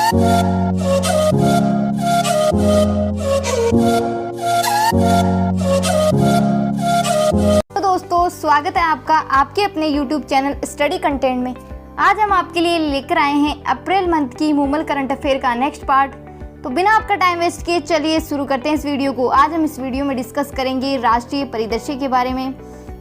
तो दोस्तों, स्वागत है आपका आपके अपने YouTube चैनल स्टडी कंटेंट में। आज हम आपके लिए लेकर आए हैं अप्रैल मंथ की मूमल करंट अफेयर का नेक्स्ट पार्ट। तो बिना आपका टाइम वेस्ट किए चलिए शुरू करते हैं इस वीडियो को। आज हम इस वीडियो में डिस्कस करेंगे राष्ट्रीय परिदृश्य के बारे में।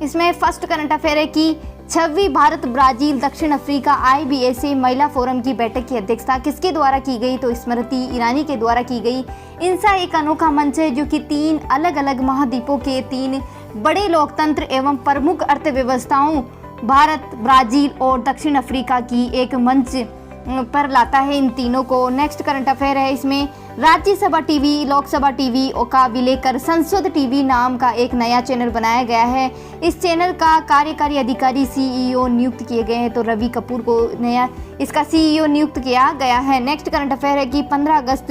इसमें फर्स्ट करंट अफेयर है कि 26वीं भारत ब्राजील दक्षिण अफ्रीका IBSA महिला फोरम की बैठक की अध्यक्षता किसके द्वारा की गई? तो स्मृति ईरानी के द्वारा की गई। इनसा एक अनोखा मंच है जो कि 3 अलग अलग महाद्वीपों के 3 बड़े लोकतंत्र एवं प्रमुख अर्थव्यवस्थाओं भारत, ब्राजील और दक्षिण अफ्रीका की एक मंच पर लाता है इन तीनों को। नेक्स्ट करंट अफेयर है, इसमें राज्यसभा टीवी, लोकसभा टीवी का विलय कर संसद टीवी नाम का एक नया चैनल बनाया गया है। इस चैनल का कार्यकारी अधिकारी CEO नियुक्त किए गए हैं। तो रवि कपूर को नया इसका CEO नियुक्त किया गया है। नेक्स्ट करंट अफेयर है कि 15 अगस्त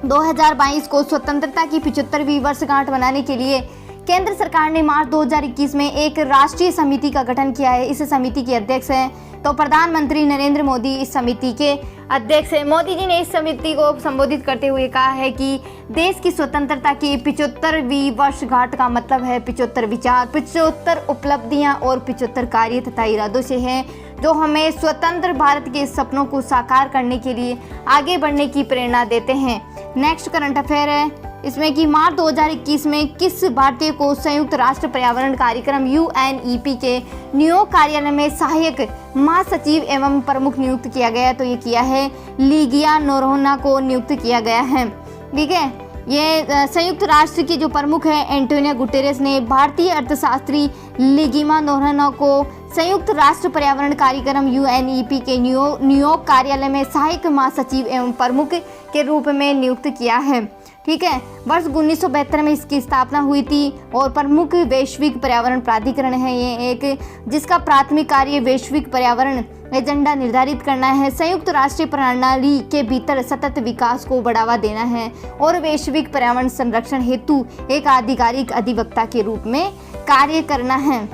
2022 को स्वतंत्रता की 75वीं वर्षगांठ मनाने के लिए केंद्र सरकार ने मार्च 2021 में एक राष्ट्रीय समिति का गठन किया है। इस समिति के अध्यक्ष हैं तो प्रधानमंत्री नरेंद्र मोदी इस समिति के अध्यक्ष हैं। मोदी जी ने इस समिति को संबोधित करते हुए कहा है कि देश की स्वतंत्रता की 75वीं वर्षगांठ का मतलब है 75 विचार, 75 उपलब्धियां और 75 कार्य तथा इरादों से है जो हमें स्वतंत्र भारत के सपनों को साकार करने के लिए आगे बढ़ने की प्रेरणा देते हैं। नेक्स्ट करंट अफेयर है, इसमें कि मार्च 2021 में किस भारतीय को संयुक्त राष्ट्र पर्यावरण कार्यक्रम UNEP के न्यूयॉर्क कार्यालय में सहायक महासचिव एवं प्रमुख नियुक्त किया गया? तो ये किया है लीगिया नोरोन्हा को नियुक्त किया गया है। ठीक है, ये संयुक्त राष्ट्र के जो प्रमुख है एंटोनियो गुटेरेस ने भारतीय अर्थशास्त्री लीगिमा नोरोन्हा को संयुक्त राष्ट्र पर्यावरण कार्यक्रम UNEP के न्यूयॉर्क कार्यालय में सहायक महासचिव एवं प्रमुख के रूप में नियुक्त किया है। ठीक है, वर्ष 1972 में इसकी स्थापना हुई थी और प्रमुख वैश्विक पर्यावरण प्राधिकरण है ये एक, जिसका प्राथमिक कार्य वैश्विक पर्यावरण एजेंडा निर्धारित करना है, संयुक्त राष्ट्रीय प्रणाली के भीतर सतत विकास को बढ़ावा देना है और वैश्विक पर्यावरण संरक्षण हेतु एक आधिकारिक अधिवक्ता के रूप में कार्य करना है।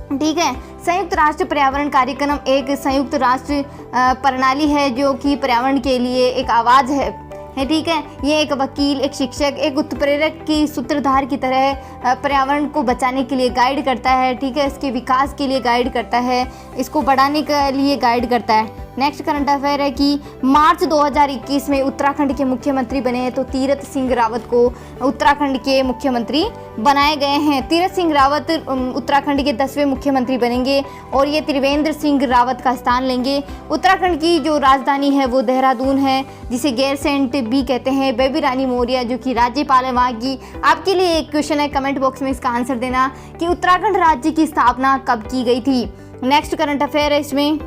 ठीक है, संयुक्त राष्ट्र पर्यावरण कार्यक्रम एक संयुक्त राष्ट्र प्रणाली है जो कि पर्यावरण के लिए एक आवाज़ है। ठीक है, ये एक वकील, एक शिक्षक, एक उत्प्रेरक की सूत्रधार की तरह पर्यावरण को बचाने के लिए गाइड करता है। ठीक है, इसके विकास के लिए गाइड करता है, इसको बढ़ाने के लिए गाइड करता है। नेक्स्ट करंट अफेयर है कि मार्च 2021 में उत्तराखंड के मुख्यमंत्री बने हैं तो तीरथ सिंह रावत को उत्तराखंड के मुख्यमंत्री बनाए गए हैं। तीरथ सिंह रावत उत्तराखंड के 10वें मुख्यमंत्री बनेंगे और ये त्रिवेंद्र सिंह रावत का स्थान लेंगे। उत्तराखंड की जो राजधानी है वो देहरादून है, जिसे गैरसैंण भी कहते हैं। बेबी रानी मौर्य जो कि राज्यपाल है वहाँ की। आपके लिए एक क्वेश्चन है, कमेंट बॉक्स में इसका आंसर देना कि उत्तराखंड राज्य की स्थापना कब की गई थी। नेक्स्ट करंट अफेयर है, इसमें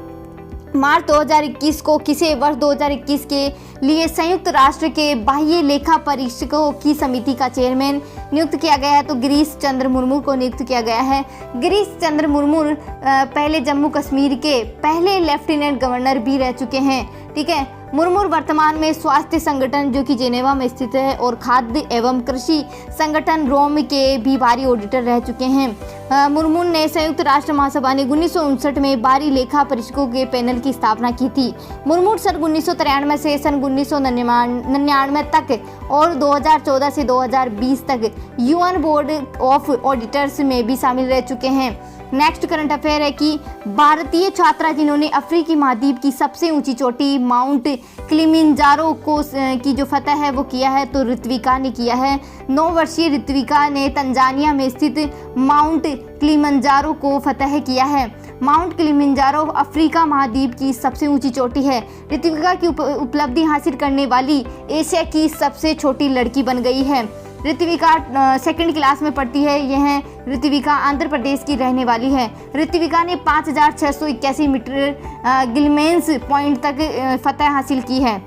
मार्च 2021 को किसे वर्ष 2021 के लिए संयुक्त राष्ट्र के बाह्य लेखा परीक्षकों की समिति का चेयरमैन नियुक्त किया गया है? तो गिरीश चंद्र मुर्मू को नियुक्त किया गया है। गिरीश चंद्र मुर्मू पहले जम्मू कश्मीर के पहले लेफ्टिनेंट गवर्नर भी रह चुके हैं। ठीक है, मुर्मू वर्तमान में स्वास्थ्य संगठन जो कि जेनेवा में स्थित है और खाद्य एवं कृषि संगठन रोम के भी बाहरी ऑडिटर रह चुके हैं। मुर्मू ने संयुक्त राष्ट्र महासभा ने 1959 में बाहरी लेखा परीक्षकों के पैनल की स्थापना की थी। मुर्मू सन 1993 से सन 1999 तक और 2014 से 2020 तक UN बोर्ड ऑफ ऑडिटर्स में भी शामिल रह चुके हैं। नेक्स्ट करंट अफेयर है कि भारतीय छात्रा जिन्होंने अफ्रीकी महाद्वीप की सबसे ऊंची चोटी माउंट किलिमंजारो को की जो फतह है वो किया है, तो ऋत्विका ने किया है। 9 वर्षीय ऋत्विका ने तंजानिया में स्थित माउंट किलिमंजारो को फतह किया है। माउंट किलिमंजारो अफ्रीका महाद्वीप की सबसे ऊंची चोटी है। ऋत्विका की उपलब्धि हासिल करने वाली एशिया की सबसे छोटी लड़की बन गई है। ऋत्विका 2nd क्लास में पढ़ती है। यह ऋत्विका आंध्र प्रदेश की रहने वाली है। ऋत्विका ने 5681 मीटर गिलमेंस पॉइंट तक फतह हासिल की है।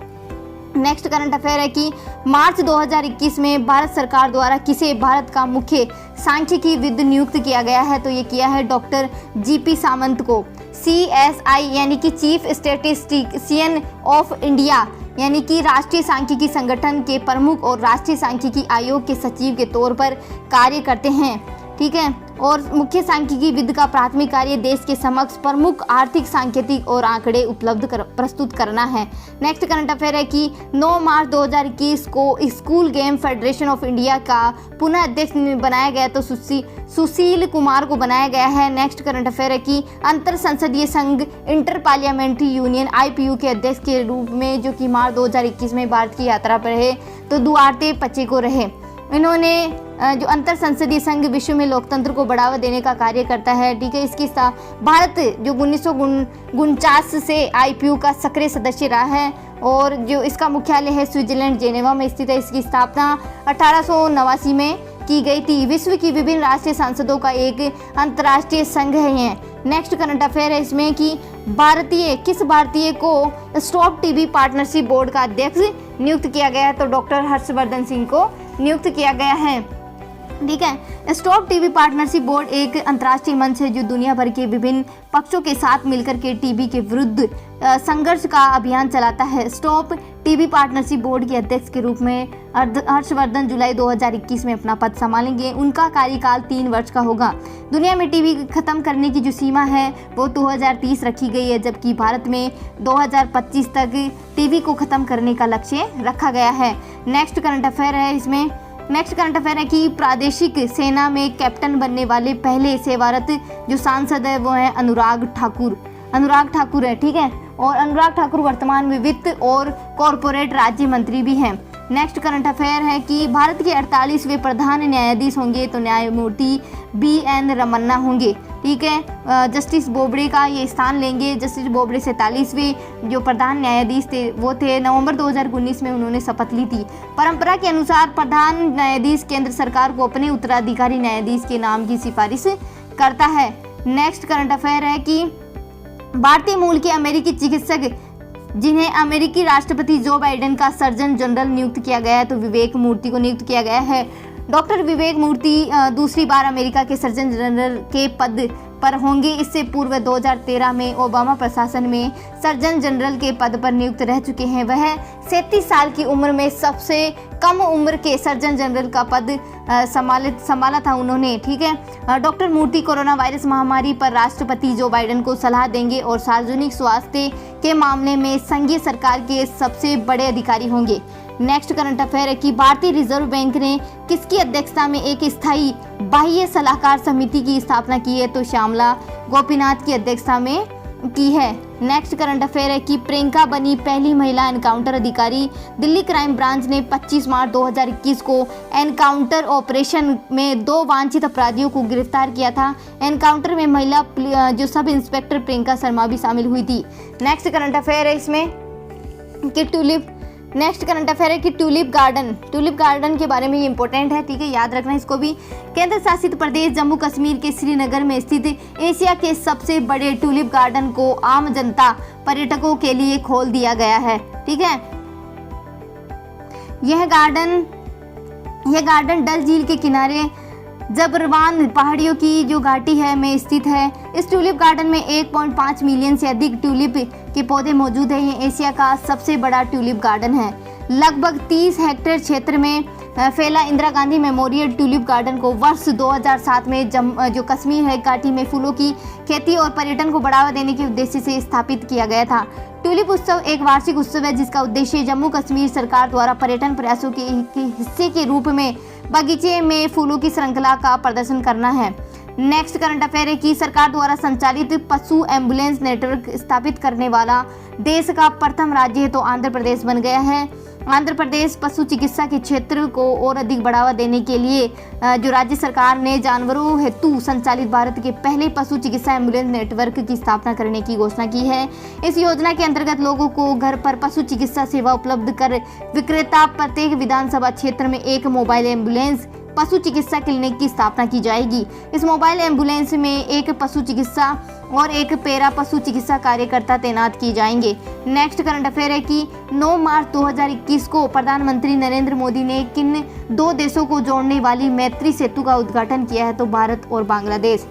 नेक्स्ट करंट अफेयर है कि मार्च 2021 में भारत सरकार द्वारा किसे भारत का मुख्य सांख्यिकीविद नियुक्त किया गया है? तो ये किया है डॉक्टर GP सामंत को। CSI यानी कि चीफ स्टैटिस्टिशियन ऑफ इंडिया यानी कि राष्ट्रीय सांख्यिकी संगठन के प्रमुख और राष्ट्रीय सांख्यिकी आयोग के सचिव के तौर पर कार्य करते हैं। ठीक है। और मुख्य सांख्यिकी विद का प्राथमिक कार्य देश के समक्ष प्रमुख आर्थिक, सांकेतिक और आंकड़े प्रस्तुत करना है। नेक्स्ट करंट अफेयर है कि 9 मार्च 2021 को school game federation of India का पुनः अध्यक्ष बनाया गया, तो सुशील कुमार को बनाया गया है। नेक्स्ट करंट अफेयर है कि अंतर संसदीय संघ इंटर पार्लियामेंट्री यूनियन IPU के अध्यक्ष के रूप में जो कि मार्च 2021 में भारत की यात्रा पर रहे, तो दुआर्ते पचेको रहे। इन्होंने जो अंतर संसदीय संघ विश्व में लोकतंत्र को बढ़ावा देने का कार्य करता है, ठीक है। इसकी भारत जो 1949 से IPU का सक्रिय सदस्य रहा है और जो इसका मुख्यालय है स्विट्जरलैंड जेनेवा में स्थित है। इसकी स्थापना 1889 में की गई थी। विश्व की विभिन्न राष्ट्रीय सांसदों का एक अंतर्राष्ट्रीय संघ है ये। नेक्स्ट करंट अफेयर है इसमें कि किस भारतीय को स्टॉप टीबी पार्टनरशिप बोर्ड का अध्यक्ष नियुक्त किया गया है, तो डॉक्टर हर्षवर्धन सिंह को नियुक्त किया गया है, ठीक है। स्टॉप टीबी पार्टनरशिप बोर्ड एक अंतर्राष्ट्रीय मंच है जो दुनिया भर के विभिन्न पक्षों के साथ मिलकर के टीबी के विरुद्ध संघर्ष का अभियान चलाता है। स्टॉप टीबी पार्टनरशिप बोर्ड के अध्यक्ष के रूप में हर्षवर्धन जुलाई 2021 में अपना पद संभालेंगे। उनका कार्यकाल 3 वर्ष का होगा। दुनिया में टीबी खत्म करने की जो सीमा है वो 2030 रखी गई है, जबकि भारत में 2025 तक टीबी को खत्म करने का लक्ष्य रखा गया है। नेक्स्ट करंट अफेयर है कि प्रादेशिक सेना में कैप्टन बनने वाले पहले सेवारत जो सांसद है वो है अनुराग ठाकुर है, ठीक है। और अनुराग ठाकुर वर्तमान में वित्त और कॉरपोरेट राज्य मंत्री भी हैं। नेक्स्ट करंट अफेयर है कि भारत के 48वें प्रधान न्यायाधीश होंगे, तो न्यायमूर्ति BN रमन्ना होंगे, ठीक है। जस्टिस बोबड़े का ये स्थान लेंगे। जस्टिस बोबड़े 47वें जो प्रधान न्यायाधीश थे वो थे। नवंबर 2019 में उन्होंने शपथ ली थी। परंपरा के अनुसार प्रधान न्यायाधीश केंद्र सरकार को अपने उत्तराधिकारी न्यायाधीश के नाम की सिफारिश करता है। नेक्स्ट करंट अफेयर है कि भारतीय मूल के अमेरिकी चिकित्सक जिन्हें अमेरिकी राष्ट्रपति जो बाइडेन का सर्जन जनरल नियुक्त किया गया है, तो विवेक मूर्ति को नियुक्त किया गया है। डॉक्टर विवेक मूर्ति दूसरी बार अमेरिका के सर्जन जनरल के पद पर होंगे। इससे पूर्व 2013 में ओबामा प्रशासन में सर्जन जनरल के पद पर नियुक्त रह चुके हैं। वह 37 साल की उम्र में सबसे कम उम्र के सर्जन जनरल का पद संभाला था उन्होंने, ठीक है। डॉक्टर मूर्ति कोरोना वायरस महामारी पर राष्ट्रपति जो बाइडेन को सलाह देंगे और सार्वजनिक स्वास्थ्य के मामले में संघीय सरकार के सबसे बड़े अधिकारी होंगे। नेक्स्ट करंट अफेयर है कि भारतीय रिजर्व बैंक ने किसकी अध्यक्षता में एक स्थायी बाह्य सलाहकार समिति की स्थापना की है, तो श्यामला गोपीनाथ की अध्यक्षता में की है। नेक्स्ट करंट अफेयर है कि प्रियंका बनी पहली महिला एनकाउंटर अधिकारी। दिल्ली क्राइम ब्रांच ने 25 मार्च 2021 को एनकाउंटर ऑपरेशन में 2 वांछित अपराधियों को गिरफ्तार किया था। एनकाउंटर में महिला जो सब इंस्पेक्टर प्रियंका शर्मा भी शामिल हुई थी। नेक्स्ट करंट अफेयर है इसमें कि ट्यूलिप गार्डन के बारे में ये इंपॉर्टेंट है, ठीक है, याद रखना इसको भी। केंद्र शासित प्रदेश जम्मू कश्मीर के श्रीनगर में स्थित एशिया के सबसे बड़े ट्यूलिप गार्डन को आम जनता पर्यटकों के लिए खोल दिया गया है, ठीक है। यह गार्डन डल झील के किनारे जबरवान पहाड़ियों की जो घाटी है में स्थित है। इस ट्यूलिप गार्डन में 1.5 मिलियन से अधिक ट्यूलिप के पौधे मौजूद हैं। ये एशिया का सबसे बड़ा ट्यूलिप गार्डन है। लगभग 30 हेक्टेयर क्षेत्र में फैला Indira Gandhi memorial tulip garden को वर्ष 2007 में जो कश्मीर है घाटी में फूलों की खेती और पर्यटन को बढ़ावा देने के उद्देश्य से स्थापित किया गया था। ट्यूलिप उत्सव एक वार्षिक उत्सव है जिसका उद्देश्य जम्मू कश्मीर सरकार द्वारा पर्यटन प्रयासों के हिस्से के रूप में बगीचे में फूलों की श्रृंखला का प्रदर्शन करना है। नेक्स्ट करंट अफेयर है कि सरकार द्वारा संचालित पशु एम्बुलेंस नेटवर्क स्थापित करने वाला देश का प्रथम राज्य है, तो आंध्र प्रदेश बन गया है। आंध्र प्रदेश पशु चिकित्सा के क्षेत्र को और अधिक बढ़ावा देने के लिए जो राज्य सरकार ने जानवरों हेतु संचालित भारत के पहले पशु चिकित्सा एम्बुलेंस नेटवर्क की स्थापना करने की घोषणा की है। इस योजना के अंतर्गत लोगों को घर पर पशु चिकित्सा सेवा उपलब्ध कर विक्रेता प्रत्येक विधानसभा क्षेत्र में एक मोबाइल एम्बुलेंस पशु चिकित्सा क्लिनिक की स्थापना की जाएगी। इस मोबाइल एम्बुलेंस में एक पशु चिकित्सा और एक पैरा पशु चिकित्सा कार्यकर्ता तैनात किए जाएंगे। नेक्स्ट करंट अफेयर है कि 9 मार्च 2021 को प्रधानमंत्री नरेंद्र मोदी ने किन 2 देशों को जोड़ने वाली मैत्री सेतु का उद्घाटन किया है, तो भारत और बांग्लादेश।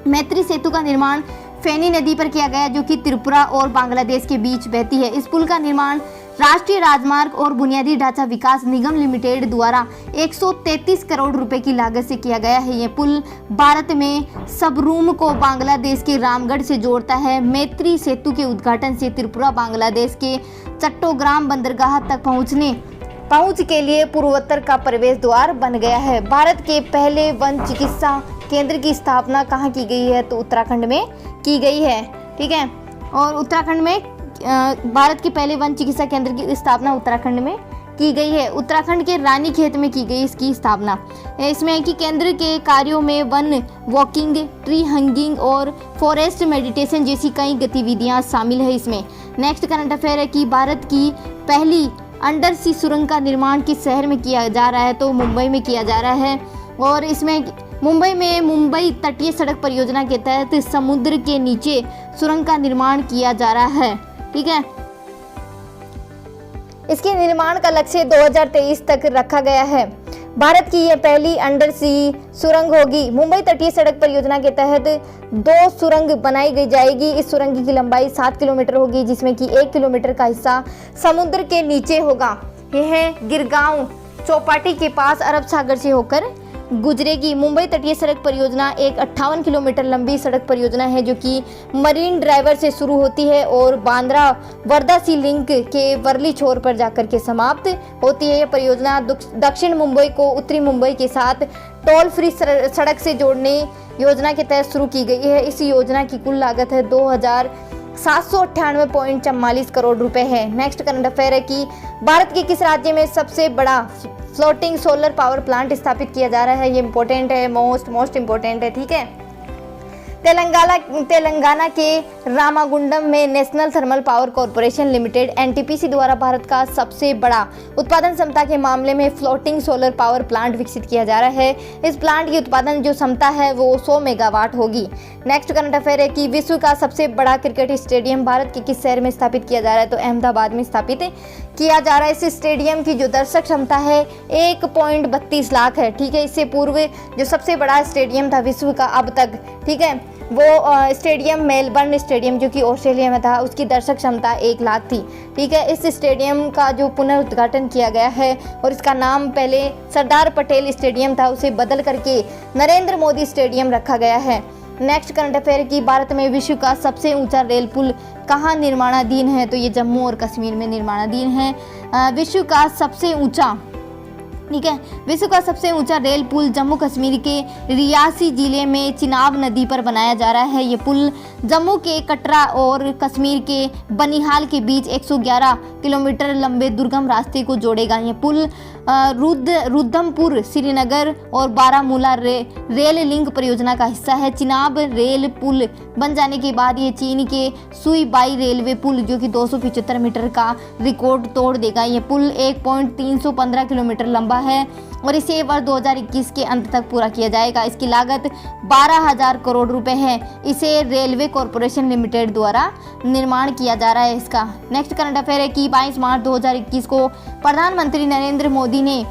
मैत्री सेतु का निर्माण फेनी नदी पर किया गया जो कि त्रिपुरा और बांग्लादेश के बीच बहती है। इस पुल का निर्माण राष्ट्रीय राजमार्ग और बुनियादी ढांचा विकास निगम लिमिटेड द्वारा 133 करोड़ रुपए की लागत से किया गया है। ये पुल भारत में सबरूम को बांग्लादेश के रामगढ़ से जोड़ता है। मैत्री सेतु के उद्घाटन से त्रिपुरा बांग्लादेश के चट्टोग्राम बंदरगाह तक पहुंच के लिए पूर्वोत्तर का प्रवेश द्वार बन गया है। भारत के पहले वन चिकित्सा केंद्र की स्थापना कहाँ की गई है? तो उत्तराखंड में की गई है। ठीक है, और उत्तराखंड में भारत के पहले वन चिकित्सा केंद्र की स्थापना उत्तराखंड में की गई है। उत्तराखंड के रानीखेत में की गई इसकी स्थापना। इसमें कि केंद्र के कार्यों में वन वॉकिंग, ट्री हंगिंग और फॉरेस्ट मेडिटेशन जैसी कई गतिविधियां शामिल है इसमें। नेक्स्ट करंट अफेयर है कि भारत की पहली अंडर सी सुरंग का निर्माण किस शहर में किया जा रहा है? तो मुंबई में किया जा रहा है। और इसमें मुंबई में मुंबई तटीय सड़क परियोजना के तहत समुद्र के नीचे सुरंग का निर्माण किया जा रहा है। ठीक है, इसके निर्माण का लक्ष्य 2023 तक रखा गया है। भारत की यह पहली अंडर सी सुरंग होगी। मुंबई तटीय सड़क परियोजना के तहत 2 सुरंग बनाई जाएगी। इस सुरंग की लंबाई 7 किलोमीटर होगी, जिसमें कि 1 किलोमीटर का हिस्सा समुद्र के नीचे होगा। यह गिरगांव चौपाटी के पास अरब सागर से होकर गुजरेगी। मुंबई तटीय सड़क परियोजना एक 58 किलोमीटर लंबी सड़क परियोजना है, जो कि मरीन ड्राइवर से शुरू होती है और बांद्रा वर्धा सी लिंक के वर्ली छोर पर जाकर के समाप्त होती है। यह परियोजना दक्षिण मुंबई को उत्तरी मुंबई के साथ टोल फ्री सड़क से जोड़ने योजना के तहत शुरू की गई है। इस योजना की कुल लागत है 2798.44 करोड़ रुपए है। नेक्स्ट करंट अफेयर है कि भारत के किस राज्य में सबसे बड़ा फ्लोटिंग सोलर पावर प्लांट स्थापित किया जा रहा है? ये इंपॉर्टेंट है, मोस्ट इंपॉर्टेंट है। ठीक है, तेलंगाना के रामागुंडम में national thermal power corporation limited NTPC द्वारा भारत का सबसे बड़ा उत्पादन क्षमता के मामले में फ्लोटिंग सोलर पावर प्लांट विकसित किया जा रहा है। इस प्लांट की उत्पादन जो क्षमता है वो 100 मेगावाट होगी। नेक्स्ट करंट अफेयर है कि विश्व का सबसे बड़ा क्रिकेट स्टेडियम भारत के किस शहर में स्थापित किया जा रहा है? तो अहमदाबाद में स्थापित किया जा रहा है। इस स्टेडियम की जो दर्शक क्षमता है 1.32 लाख है। ठीक है, इससे पूर्व जो सबसे बड़ा स्टेडियम था विश्व का अब तक, ठीक है, वो स्टेडियम मेलबर्न स्टेडियम जो कि ऑस्ट्रेलिया में था, उसकी दर्शक क्षमता 1 लाख थी। ठीक है, इस स्टेडियम का जो पुनर्उद्घाटन किया गया है और इसका नाम पहले सरदार पटेल स्टेडियम था, उसे बदल करके नरेंद्र मोदी स्टेडियम रखा गया है। नेक्स्ट करंट अफेयर की भारत में विश्व का सबसे ऊंचा रेल पुल कहाँ निर्माणाधीन है? तो ये जम्मू और कश्मीर में निर्माणाधीन है। विश्व का सबसे ऊंचा, ठीक है, विश्व का सबसे ऊंचा रेल पुल जम्मू कश्मीर के रियासी जिले में चिनाब नदी पर बनाया जा रहा है। ये पुल जम्मू के कटरा और कश्मीर के बनिहाल के बीच 111 किलोमीटर लंबे दुर्गम रास्ते को जोड़ेगा। ये पुल रुद्धमपुर, श्रीनगर और बारामूला रेल लिंक परियोजना का हिस्सा है। चिनाब रेल पुल बन जाने के बाद ये चीन के सुईबाई रेलवे पुल जो कि 275 मीटर का रिकॉर्ड तोड़ देगा। ये पुल 1.315 किलोमीटर लंबा है और इसे वर्ष 2021 के अंत तक पूरा किया जाएगा। इसकी लागत 12,000 करोड़ रुपए है। इसे रेलवे कॉर्पोरेशन लिमिटेड द्वारा निर्माण किया जा रहा है इसका। नेक्स्ट करंट अफेयर है कि 22 मार्च 2021 को प्रधानमंत्री नरेंद्र मोदी ने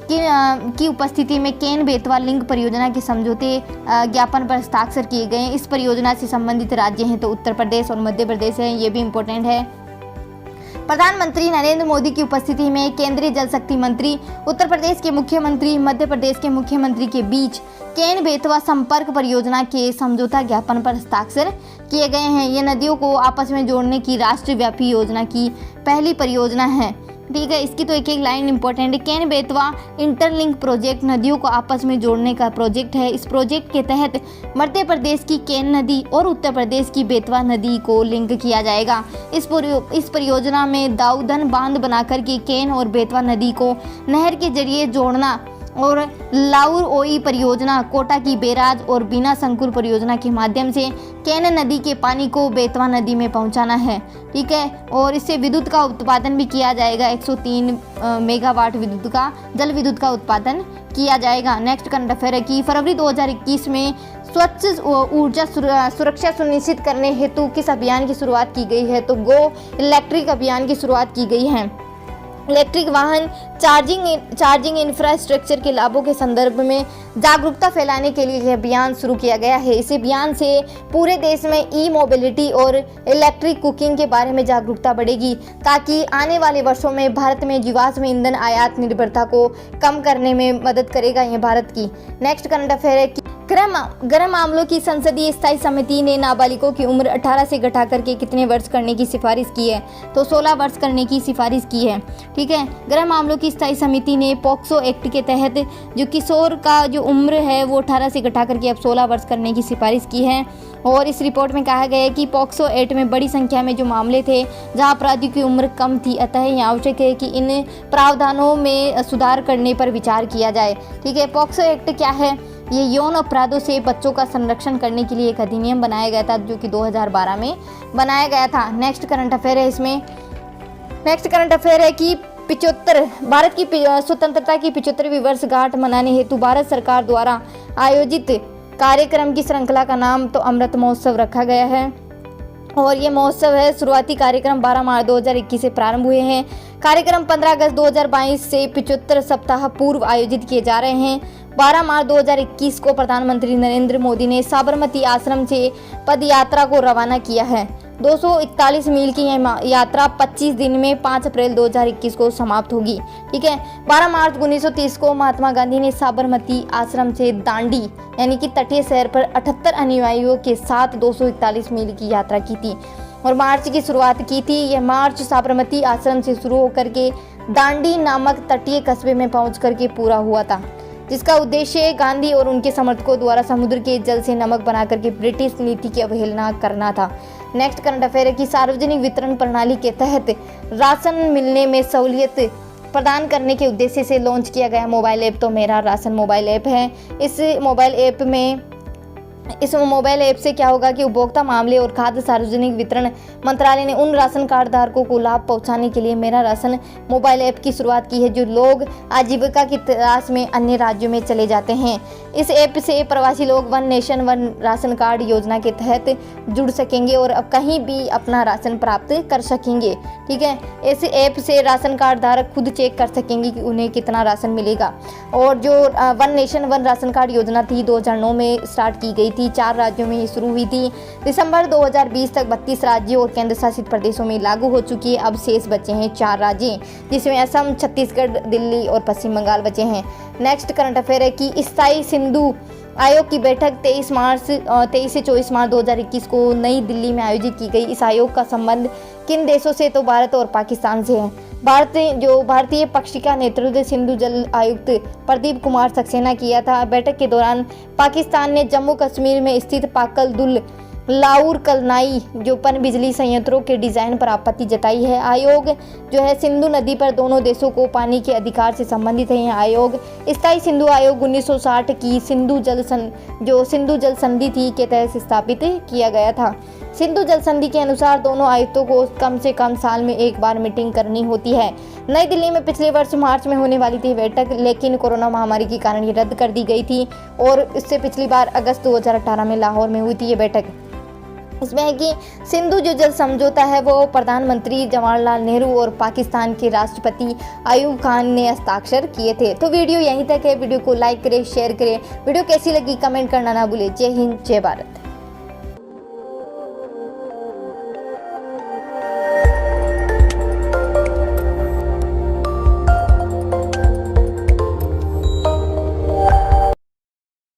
की उपस्थिति में केन बेतवा लिंक परियोजना के समझौते ज्ञापन पर हस्ताक्षर किए गए। इस परियोजना से संबंधित राज्य हैं तो उत्तर प्रदेश और मध्य प्रदेश है, ये भी इम्पोर्टेंट है। प्रधानमंत्री नरेंद्र मोदी की उपस्थिति में केंद्रीय जल शक्ति मंत्री, उत्तर प्रदेश के मुख्यमंत्री, मध्य प्रदेश के मुख्यमंत्री के बीच केन बेतवा संपर्क परियोजना के समझौता ज्ञापन पर हस्ताक्षर किए गए हैं। ये नदियों को आपस में जोड़ने की राष्ट्रव्यापी योजना की पहली परियोजना है। ठीक है, इसकी तो एक एक लाइन इंपॉर्टेंट है। केन बेतवा इंटरलिंक प्रोजेक्ट नदियों को आपस में जोड़ने का प्रोजेक्ट है। इस प्रोजेक्ट के तहत मध्य प्रदेश की केन नदी और उत्तर प्रदेश की बेतवा नदी को लिंक किया जाएगा। इस परियोजना में दाऊदन बांध बनाकर के केन और बेतवा नदी को नहर के जरिए जोड़ना और लाउर ओई परियोजना, कोटा की बैराज और बीना संकुल परियोजना के माध्यम से केन नदी के पानी को बेतवा नदी में पहुंचाना है। ठीक है, और इससे विद्युत का उत्पादन भी किया जाएगा। 103 मेगावाट विद्युत का जल विद्युत का उत्पादन किया जाएगा। नेक्स्ट करंट अफेयर है कि फरवरी 2021 में स्वच्छ ऊर्जा सुरक्षा सुनिश्चित करने हेतु किस अभियान की शुरुआत की गई है? तो गो इलेक्ट्रिक अभियान की शुरुआत की गई है। इलेक्ट्रिक वाहन चार्जिंग इंफ्रास्ट्रक्चर के लाभों के संदर्भ में जागरूकता फैलाने के लिए यह अभियान शुरू किया गया है। इस अभियान से पूरे देश में ई मोबिलिटी और इलेक्ट्रिक कुकिंग के बारे में जागरूकता बढ़ेगी, ताकि आने वाले वर्षों में भारत में जीवाश्म ईंधन आयात निर्भरता को कम करने में मदद करेगा यह भारत की। नेक्स्ट करंट अफेयर है कि गृह मामलों की संसदीय स्थायी समिति ने नाबालिगों की उम्र 18 से घटा करके कितने वर्ष करने की सिफारिश की है? तो 16 वर्ष करने की सिफारिश की है। ठीक है, गृह मामलों की स्थायी समिति ने पॉक्सो एक्ट के तहत जो किशोर का जो उम्र है वो 18 से घटा करके अब 16 वर्ष करने की सिफारिश की है। और इस रिपोर्ट में कहा गया है कि पॉक्सो एक्ट में बड़ी संख्या में जो मामले थे जहां अपराधियों की उम्र कम थी, अतः यह आवश्यक है कि इन प्रावधानों में सुधार करने पर विचार किया जाए। ठीक है, पॉक्सो एक्ट क्या है? ये यौन अपराधों से बच्चों का संरक्षण करने के लिए एक अधिनियम बनाया गया था, जो कि 2012 में बनाया गया था। नेक्स्ट करंट अफेयर है इसमें, नेक्स्ट करंट अफेयर है कि भारत की स्वतंत्रता की 75वीं वर्षगांठ मनाने हेतु भारत सरकार द्वारा आयोजित कार्यक्रम की श्रृंखला का नाम तो अमृत महोत्सव रखा गया है। और ये महोत्सव है, शुरुआती कार्यक्रम 12 मार्च 2021 से प्रारंभ हुए हैं। कार्यक्रम 15 अगस्त 2022 से 75 सप्ताह पूर्व आयोजित किए जा रहे हैं। 12 मार्च 2021 को प्रधानमंत्री नरेंद्र मोदी ने साबरमती आश्रम से पद यात्रा को रवाना किया है। 241 मील की यह यात्रा 25 दिन में 5 अप्रैल 2021 को समाप्त होगी। ठीक है, 12 मार्च 1930 को महात्मा गांधी ने साबरमती आश्रम से दांडी यानी कि तटीय शहर पर 78 अनुयायियों के साथ 241 मील की यात्रा की थी और मार्च की शुरुआत की थी। यह मार्च साबरमती आश्रम से शुरू होकर के दांडी नामक तटीय कस्बे में पहुंच करके पूरा हुआ था, जिसका उद्देश्य गांधी और उनके समर्थकों द्वारा समुद्र के जल से नमक बनाकर के ब्रिटिश नीति की अवहेलना करना था। नेक्स्ट करंट अफेयर है कि सार्वजनिक वितरण प्रणाली के तहत राशन मिलने में सहूलियत प्रदान करने के उद्देश्य से लॉन्च किया गया मोबाइल ऐप तो मेरा राशन मोबाइल ऐप है। इस मोबाइल ऐप से क्या होगा कि उपभोक्ता मामले और खाद्य सार्वजनिक वितरण मंत्रालय ने उन राशन कार्ड धारकों को लाभ पहुंचाने के लिए मेरा राशन मोबाइल ऐप की शुरुआत की है, जो लोग आजीविका की तलाश में अन्य राज्यों में चले जाते हैं। इस ऐप से प्रवासी लोग one nation one ration card योजना के तहत जुड़ सकेंगे और अब कहीं भी अपना राशन प्राप्त कर सकेंगे। ठीक है, इस ऐप से राशन कार्ड धारक खुद चेक कर सकेंगे कि उन्हें कितना राशन मिलेगा। और जो one nation one ration card योजना थी 2009 में स्टार्ट की गई थी, 4 राज्यों में ये शुरू हुई थी। दिसंबर 2020 तक 32 राज्यों और केंद्र शासित प्रदेशों में लागू हो चुकी है। अब शेष बचे हैं 4 राज्य, जिसमें असम, छत्तीसगढ़, दिल्ली और पश्चिम बंगाल बचे हैं। नेक्स्ट करंट अफेयर है कि स्थायी सिंधु आयोग की बैठक 23 से 24 मार्च 2021 को नई दिल्ली में आयोजित की गई। इस आयोग का संबंध किन देशों से? तो भारत और पाकिस्तान से है। भारतीय पक्ष का नेतृत्व सिंधु जल आयुक्त प्रदीप कुमार सक्सेना किया था। बैठक के दौरान पाकिस्तान ने जम्मू कश्मीर में स्थित पाकल दुल लाउर कलनाई जो पन बिजली संयंत्रों के डिजाइन पर आपत्ति जताई है। आयोग जो है सिंधु नदी पर दोनों देशों को पानी के अधिकार से संबंधित है। यह आयोग स्थायी सिंधु आयोग 1960 की सिंधु जल संधि थी के तहत स्थापित किया गया था। सिंधु जल संधि के अनुसार दोनों आयुक्तों को कम से कम साल में एक बार मीटिंग करनी होती है। नई दिल्ली में पिछले वर्ष मार्च में होने वाली थी बैठक, लेकिन कोरोना महामारी के कारण ये रद्द कर दी गई थी और इससे पिछली बार अगस्त 2018 में लाहौर में हुई थी ये बैठक। इसमें है कि सिंधु जो जल समझौता है वो प्रधानमंत्री जवाहरलाल नेहरू और पाकिस्तान के राष्ट्रपति अयूब खान ने हस्ताक्षर किए थे। तो वीडियो यहीं तक है। वीडियो को लाइक करें, शेयर करें। वीडियो कैसी लगी कमेंट करना ना भूलें। जय हिंद, जय भारत।